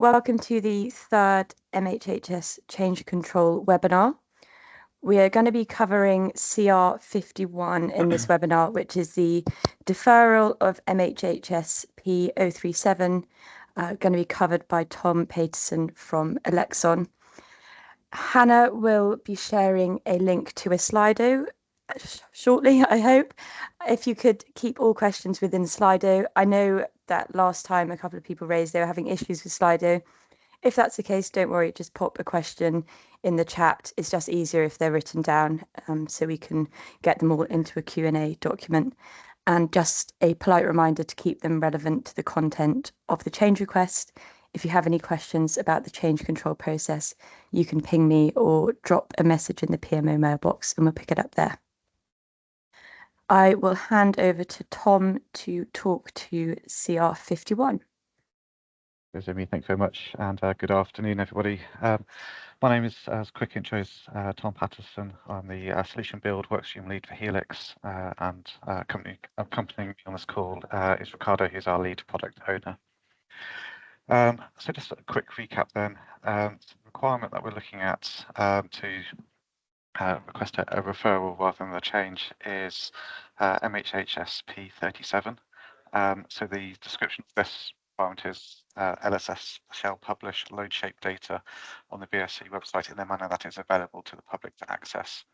Welcome to the third MHHS Change Control webinar. We are going to be covering CR 51 in this webinar, which is the Deferral of MHHSP-037, going to be covered by Tom Paterson from Elexon. Hannah will be sharing a link to a Slido shortly, I hope. If you could keep all questions within Slido. I know that last time a couple of people raised they were having issues with Slido. If that's the case, don't worry, just pop a question in the chat. It's just easier if they're written down, so we can get them all into a Q&A document. And just a polite reminder to keep them relevant to the content of the change request. If you have any questions about the change control process, you can ping me or drop a message in the PMO mailbox and we'll pick it up there. I will hand over to Tom to talk to CR 51. Amy, thanks very much, and good afternoon, everybody. My name is, as quick intro, is Tom Patterson. I'm the Solution Build Workstream Lead for Helix, and accompanying me on this call is Ricardo, who's our Lead Product Owner. So just a quick recap then. The requirement that we're looking at to request a referral rather than a change is MHHSP-037. So the description of this requirement is LSS shall publish load shape data on the BSC website in a manner that is available to the public to access.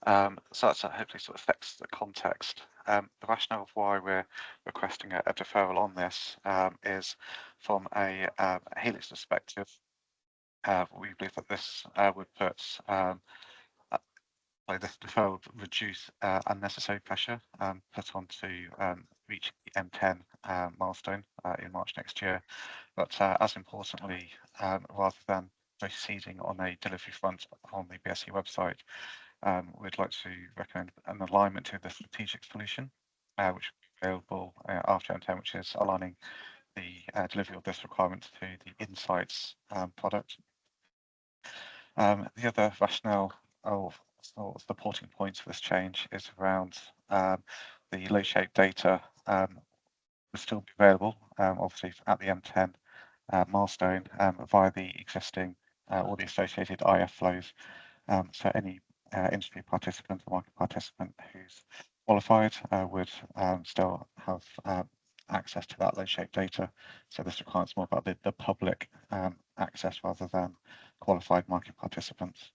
So that's hopefully sort of affects the context. The rationale of why we're requesting a deferral on this is from a Helix perspective. We believe that this would put this deferral would reduce unnecessary pressure put onto reaching the M10 milestone in March next year. But as importantly, rather than proceeding on a delivery front on the BSC website, we'd like to recommend an alignment to the strategic solution, which will be available after M10, which is aligning the delivery of this requirement to the Insights product. The other rationale of supporting points for this change is around the load shape data will still be available, obviously at the M10 milestone via the existing or the associated IF flows. So any industry participant or market participant who's qualified would still have access to that load shape data. So this requires more about the public access rather than qualified market participants.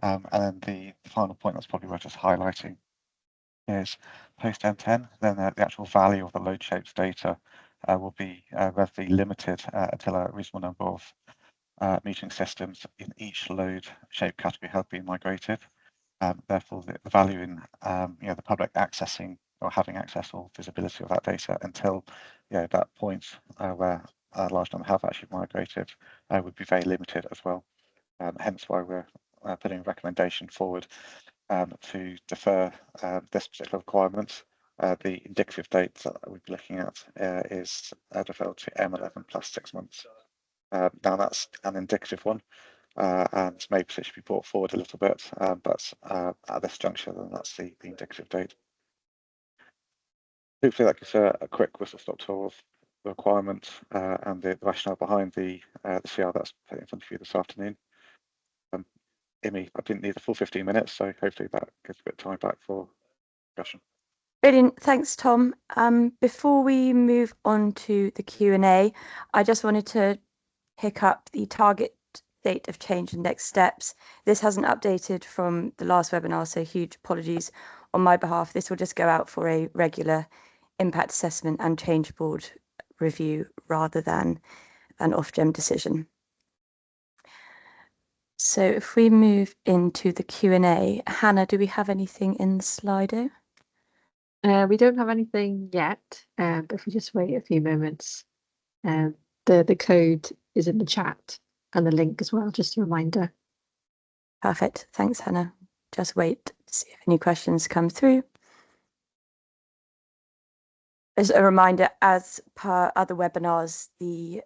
And then the final point that's probably worth just highlighting is post M10, then the actual value of the load shapes data will be relatively limited until a reasonable number of metering systems in each load shape category have been migrated. Therefore, the value in the public accessing or having access or visibility of that data until that point where a large number have actually migrated would be very limited as well. Hence why we're putting a recommendation forward to defer this particular requirement. The indicative date that we'd be looking at is deferred to M11 plus 6 months. Now that's an indicative one and may potentially be brought forward a little bit, but at this juncture, then that's the indicative date. Hopefully that gives a quick whistle-stop tour of the requirement and the rationale behind the CR that's put in front of you this afternoon. Imi, I didn't need the full 15 minutes, so hopefully that gives a bit of time back for discussion. Brilliant, thanks Tom. Before we move on to the Q&A, I just wanted to pick up the target date of change and next steps. This hasn't updated from the last webinar, so huge apologies on my behalf. This will just go out for a regular impact assessment and change board review rather than an Ofgem decision. So if we move into the Q&A, Hannah, do we have anything in the Slido? We don't have anything yet, but if we just wait a few moments, the code is in the chat and the link as well, just a reminder. Perfect, thanks Hannah. Just wait to see if any questions come through. As a reminder, as per other webinars, the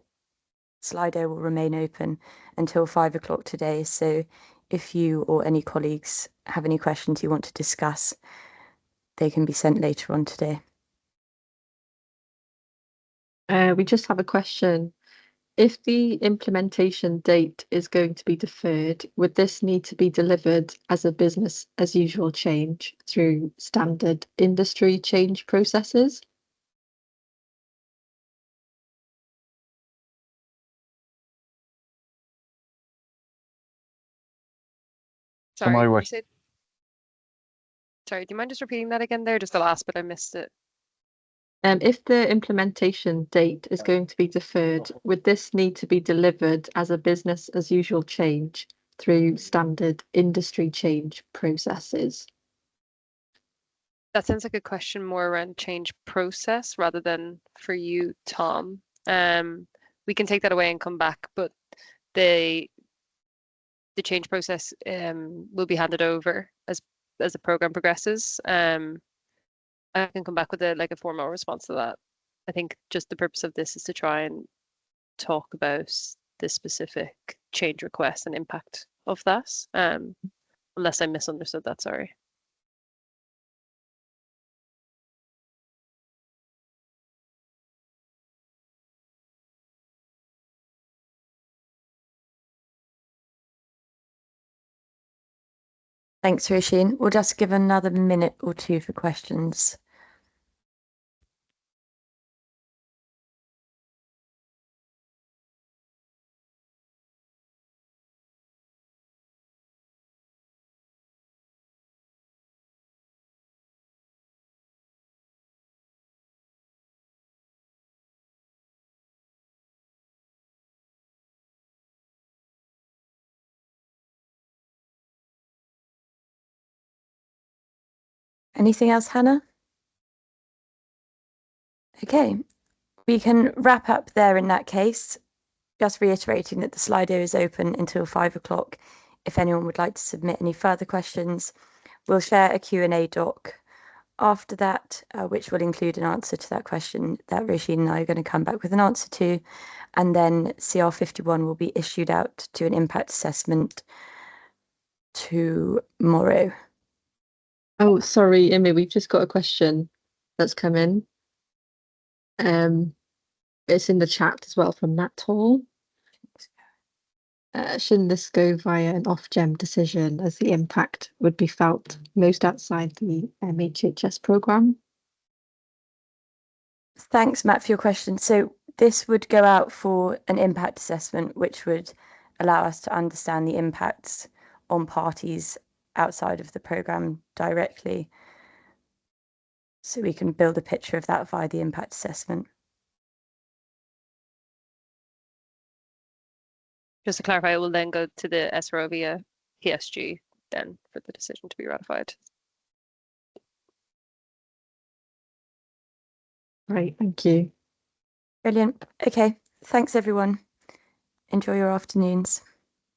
Slido will remain open until 5 o'clock today. So if you or any colleagues have any questions you want to discuss, they can be sent later on today. We just have a question If the implementation date is going to be deferred, would this need to be delivered as a business as usual change through standard industry change processes? Am I Sorry, right? sorry, do you mind just repeating that again there? Just the last bit, I missed it. If the implementation date is going to be deferred, would this need to be delivered as a business as usual change through standard industry change processes? That sounds like a question more around change process rather than for you, Tom. We can take that away and come back, but the change process will be handed over as the program progresses. I can come back with a formal response to that. I think just the purpose of this is to try and talk about the specific change request and impact of that. Unless I misunderstood that, sorry. Thanks, Roisin. We'll just give another minute or two for questions. Anything else, Hannah? Okay, we can wrap up there in that case. Just reiterating that the Slido is open until 5 o'clock. If anyone would like to submit any further questions, we'll share a Q&A doc after that, which will include an answer to that question that Roisin and I are going to come back with an answer to. And then CR51 will be issued out to an impact assessment tomorrow. Oh, sorry, Imi, we've just got a question that's come in. It's in the chat as well from Nat Hall. Shouldn't this go via an off-gem decision as the impact would be felt most outside the MHHS programme? Thanks, Matt, for your question. So this would go out for an impact assessment, which would allow us to understand the impacts on parties outside of the programme directly. So we can build a picture of that via the impact assessment. Just to clarify, it will then go to the SRO via PSG then for the decision to be ratified. Right, thank you. Brilliant. Okay, thanks everyone. Enjoy your afternoons.